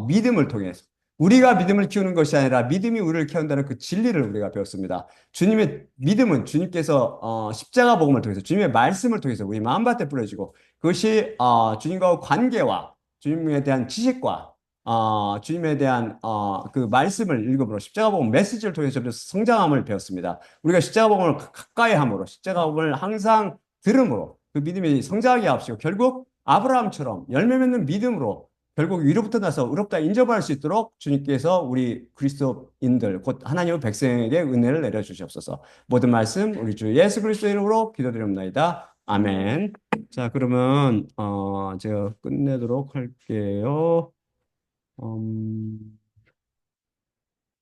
믿음을 통해서 우리가 믿음을 키우는 것이 아니라 믿음이 우리를 키운다는 그 진리를 우리가 배웠습니다. 주님의 믿음은 주님께서 십자가 복음을 통해서 주님의 말씀을 통해서 우리 마음밭에 뿌려지고 그것이 주님과의 관계와 주님에 대한 지식과 주님에 대한 그 말씀을 읽음으로 십자가 복음 메시지를 통해서 성장함을 배웠습니다. 우리가 십자가 복음을 가까이 함으로 십자가 복음을 항상 들음으로 그 믿음이 성장하게 하시고 결국 아브라함처럼 열매 맺는 믿음으로 결국 위로부터 나서 의롭다 인정받을 수 있도록 주님께서 우리 그리스도인들 곧 하나님의 백성에게 은혜를 내려주시옵소서. 모든 말씀 우리 주 예수 그리스도 이름으로 기도드립니다. 아멘. 자, 그러면 제가 끝내도록 할게요.